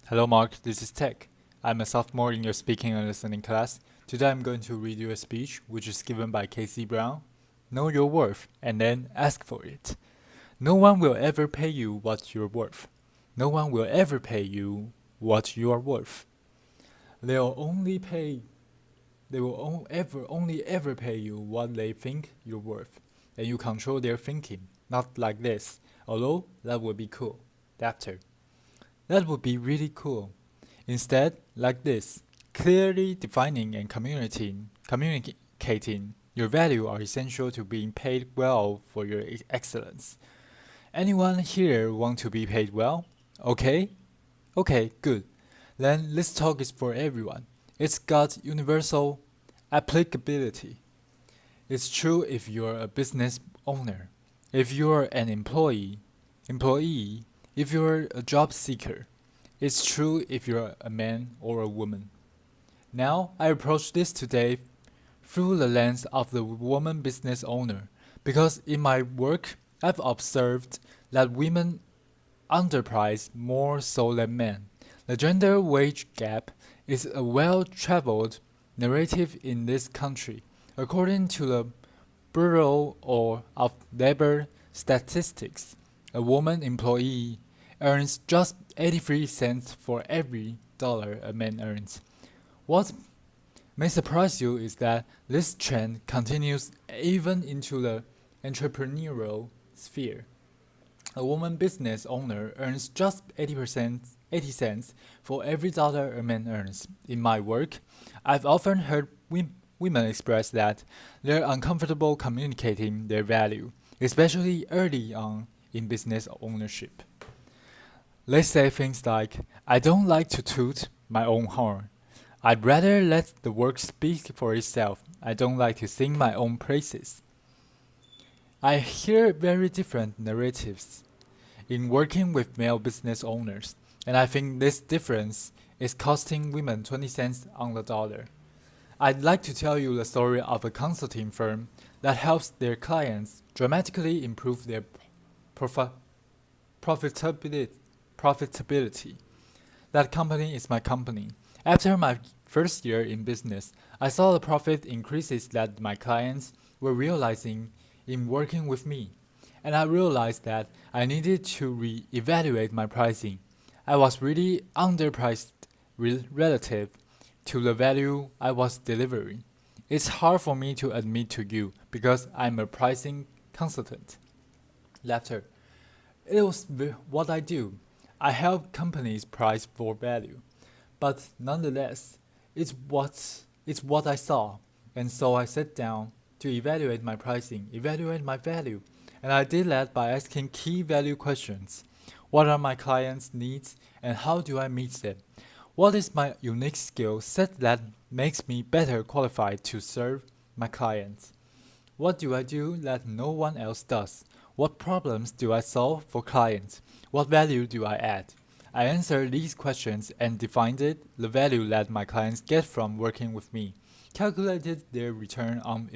Hello, Mark. This is Tech. I'm a sophomore in your speaking and listening class. Today I'm going to read you a speech which is given by Casey Brown. Know your worth and then ask for it. No one will ever pay you what you're worth. No one will ever pay you what you are worth. They'll only pay they will only ever pay you what they think you're worth. And you control their thinking. Not like this. Although that would be cool. Adapter. That would be really cool. Instead, like this, clearly defining and communicating your value are essential to being paid well for your excellence. Anyone here want to be paid well? Okay? Okay, good. Then this talk is for everyone. It's got universal applicability. It's true if you're a business owner, if you're an employee, if you're a job seeker. It's true if you're a man or a woman. Now, I approach this today through the lens of the woman business owner because in my work, I've observed that women underprice more so than men. The gender wage gap is a well-traveled narrative in this country. According to the Bureau of Labor Statistics, a woman employee earns just 83 cents for every dollar a man earns. What may surprise you is that this trend continues even into the entrepreneurial sphere. A woman business owner earns just 80 cents for every dollar a man earns. In my work, I've often heard women express that they're uncomfortable communicating their value, especially early on in business ownership. Let's say things like, I don't like to toot my own horn. I'd rather let the work speak for itself. I don't like to sing my own praises. I hear very different narratives in working with male business owners, and I think this difference is costing women 20 cents on the dollar. I'd like to tell you the story of a consulting firm that helps their clients dramatically improve their profitability. That company is my company. After my first year in business, I saw the profit increases that my clients were realizing in working with me. And I realized that I needed to re-evaluate my pricing. I was really underpriced relative to the value I was delivering. It's hard for me to admit to you because I'm a pricing consultant. Laughter. It was what I do. I help companies price for value. But nonetheless, it's what I saw. And so I sat down to evaluate my pricing, evaluate my value. And I did that by asking key value questions. What are my clients' needs and how do I meet them? What is my unique skill set that makes me better qualified to serve my clients? What do I do that no one else does? What problems do I solve for clients? What value do I add? I answered these questions and defined the value that my clients get from working with me, calculated their return on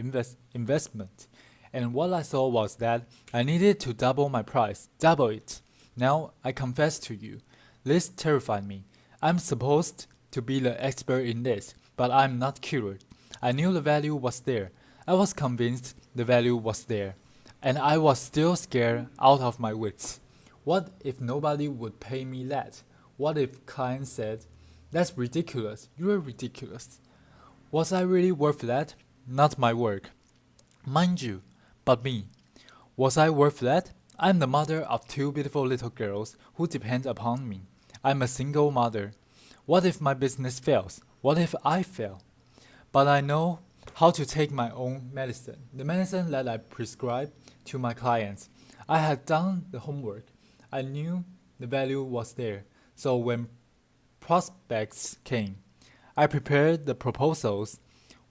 investment, and what I saw was that I needed to double my price, double it. Now I confess to you, this terrified me. I'm supposed to be the expert in this, but I'm not cured. I knew the value was there. I was convinced the value was there, and I was still scared out of my wits. What if nobody would pay me that? What if clients said, that's ridiculous, you're ridiculous. Was I really worth that? Not my work. Mind you, but me. Was I worth that? I'm the mother of two beautiful little girls who depend upon me. I'm a single mother. What if my business fails? What if I fail? But I know how to take my own medicine, the medicine that I prescribe to my clients. I had done the homework. I knew the value was there. So when prospects came, I prepared the proposals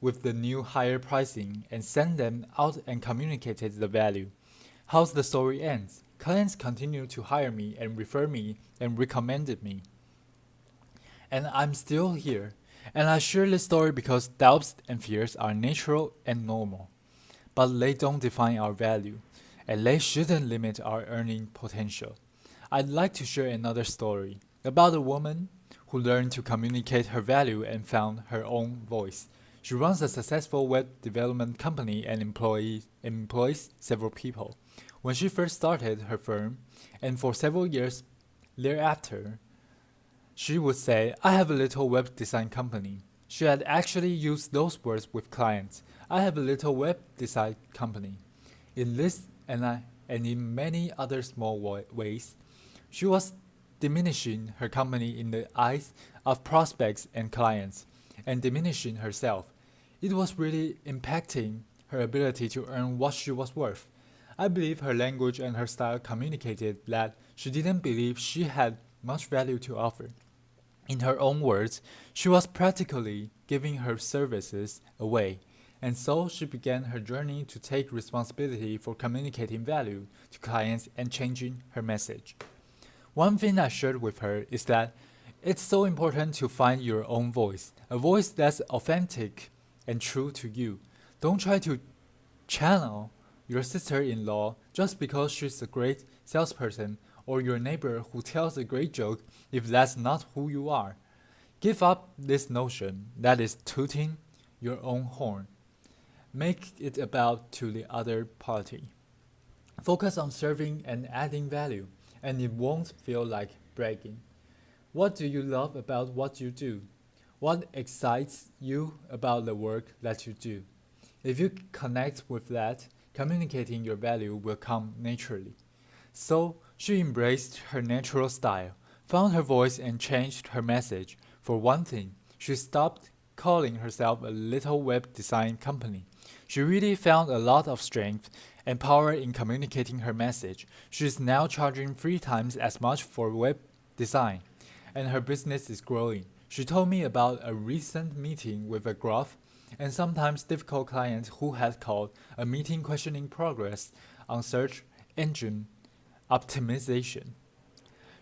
with the new higher pricing and sent them out and communicated the value. How's the story ends? Clients continue to hire me and refer me and recommended me. And I'm still here. And I share this story because doubts and fears are natural and normal. But they don't define our value, and they shouldn't limit our earning potential. I'd like to share another story about a woman who learned to communicate her value and found her own voice. She runs a successful web development company and employs several people. When she first started her firm, and for several years thereafter, she would say, "I have a little web design company." She had actually used those words with clients. "I have a little web design company." In this and in many other small ways, she was diminishing her company in the eyes of prospects and clients, and diminishing herself. It was really impacting her ability to earn what she was worth. I believe her language and her style communicated that she didn't believe she had much value to offer. In her own words, she was practically giving her services away, and so she began her journey to take responsibility for communicating value to clients and changing her message. One thing I shared with her is that it's so important to find your own voice, a voice that's authentic and true to you. Don't try to channel your sister-in-law just because she's a great salesperson, or your neighbor who tells a great joke if that's not who you are. Give up this notion that is tooting your own horn. Make it about to the other party. Focus on serving and adding value, and it won't feel like bragging. What do you love about what you do? What excites you about the work that you do? If you connect with that, communicating your value will come naturally. So she embraced her natural style, found her voice, and changed her message. For one thing, she stopped calling herself a little web design company. She really found a lot of strength and power in communicating her message. She is now charging 3 times as much for web design, and her business is growing. She told me about a recent meeting with a gruff and sometimes difficult client who had called a meeting questioning progress on search engine optimization.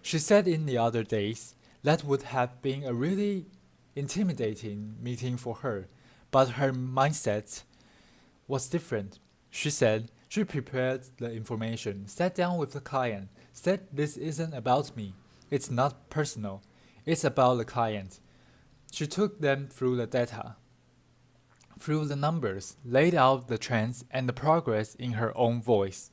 She said in the other days that would have been a really intimidating meeting for her, but her mindset was different. She said she prepared the information, sat down with the client, said this isn't about me, it's not personal, it's about the client. She took them through the data, through the numbers, laid out the trends and the progress in her own voice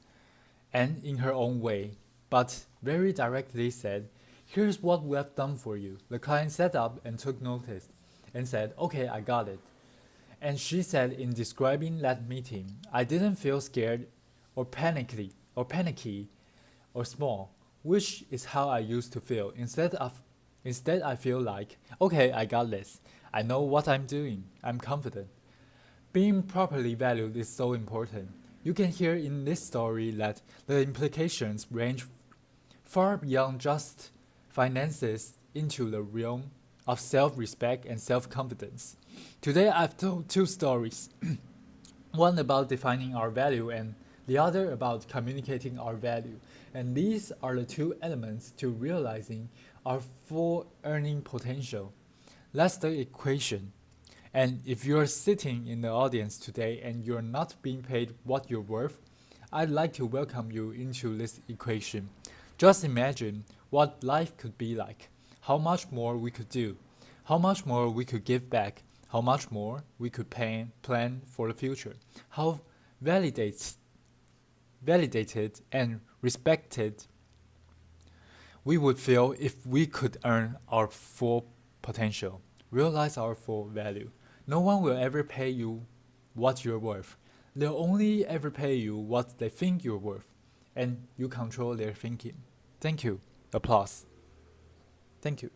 and in her own way, but very directly said, "Here's what we have done for you." The client sat up and took notice and said, "Okay, I got it." And she said in describing that meeting, "I didn't feel scared or panicky or small, which is how I used to feel. Instead I feel like, okay, I got this. I know what I'm doing. I'm confident." Being properly valued is so important. You can hear in this story that the implications range far beyond just finances into the realm of self-respect and self-confidence. Today I've told 2 stories, one about defining our value and the other about communicating our value. And these are the 2 elements to realizing our full earning potential. That's the equation. And if you're sitting in the audience today and you're not being paid what you're worth, I'd like to welcome you into this equation. Just imagine what life could be like, how much more we could do, how much more we could give back, how much more we could plan for the future, how validated and respected we would feel if we could earn our full potential, realize our full value. No one will ever pay you what you're worth. They'll only ever pay you what they think you're worth, and you control their thinking. Thank you. Applause. Thank you.